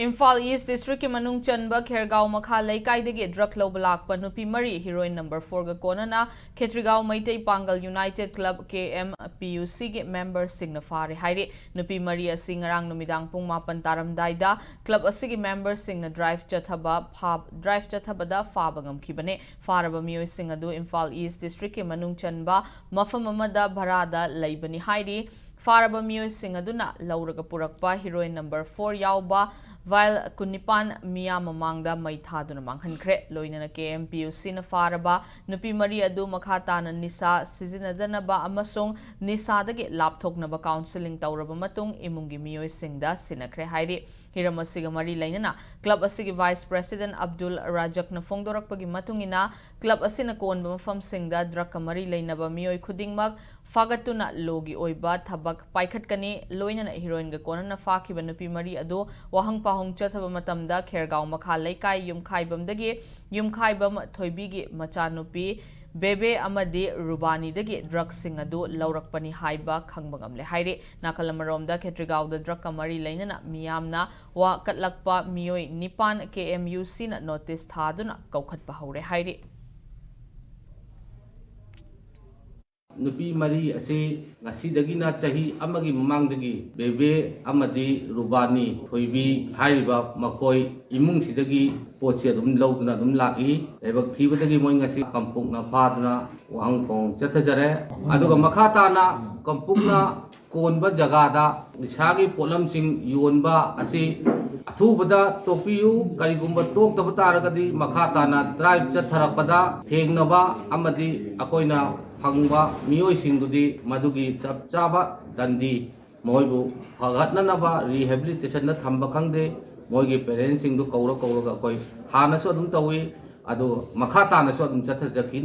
Imphal east district के मनुंग चनबा खेरगांव मखा लेकाइदगी ड्रग लौब लाकपा नुपी मरी हीरोइन नंबर 4 गा कोनना Khetrigao Meitei Pangal united club KMPUC के मेंबर सिंह फारे हाइरे नुपी मरी असि ngarang नुमिदांग पुंग मापन तारमदाइदा क्लब असि मेंबर सिंह ड्राइव चथबदा फाबा ngमखिबने फारबा मियोय सिंह अदु इम्फाल ईस्ट डिस्ट्रिक्ट के मनुंग चनबा मफम अमदा भरादा लैबनी हाइरे फारबा मियोय सिंह अदुना लौरगा पुरकपा हीरोइन नंबर 4 यावबा वाइल कुनिपान मिया ममांगदा मई थादुना मांगहनख्रे लोइनना KMPUC न फारबा नुपी मरी अदु मखा ताना निसा सिजिनदनबा अमसोंग निसादगे लापथोकनबा काउंसलिंग तौरबा मतुंग इमुंगी मियोय सिंगदा सिनख्रे हाइरे हिरम असिगा मरी लैनना क्लब असिगी वाइस प्रेसिडेंट अब्दुल राजक न फोंगदोरकपगी मतुंगिना क्लब असिना कोनबा मफम सिंगदा ड्रग मरी लैनबा मियोय खुदिंगमक फागतुना लोगी ओइबा थबक पाइखटकनी लोइनना हीरोइन गा कोनना फाखिबा नुपी मरी अदु वाहंग पाहोंग चथबा मतमदा खेरगांव मखा लेकाई युमखाइबमदगी युमखाइबम थोइबीगी मचानुपी बेबे अमदी रुबानी दगी ड्रग सिंग अदु लौरकपनी हाइबा खंगबा ngamle हाइरे नाखल अमरोमदा खेत्रीगांव ड्रग मरी लैनना मियामना वा कटलकपा मियोय निपान KMUC न नोटिस थादुना कौखटपा हौरे हाइरे नुपी मरी असे ngasiदगिना चाही अमगी ममांगदगी बेबे अमदी रुबानी थोइबी हाइरिबा मखोय इमुंगसिदगी पोचे अदुम लौदुना अदुम लागी लेबक थीबदगी मोय ngasi कंपुकना फादुना वांगपोंग चथजरे अदुगा मखाताना कंपुकना कोनबा जगादा निसागी पोलमसिंग योनबा असे अथुबदा तोपियु करिगुंबा तोक्तबा तारगदी मखाताना ड्राइव चथरपदा थेंगनबा अमदी अकोइना फंगबा मियोइसिंगदुदी मदुगी चप चाबा दंदी मोइबु फगतननबा रिहेबिलिटेशन न थंबा खंगदे मोइगे पेरेंट्स सिंगदु कौरा कौरगा कोई हानसु अदुम तवी अदु मखा तानसु अदुम चथजकिनी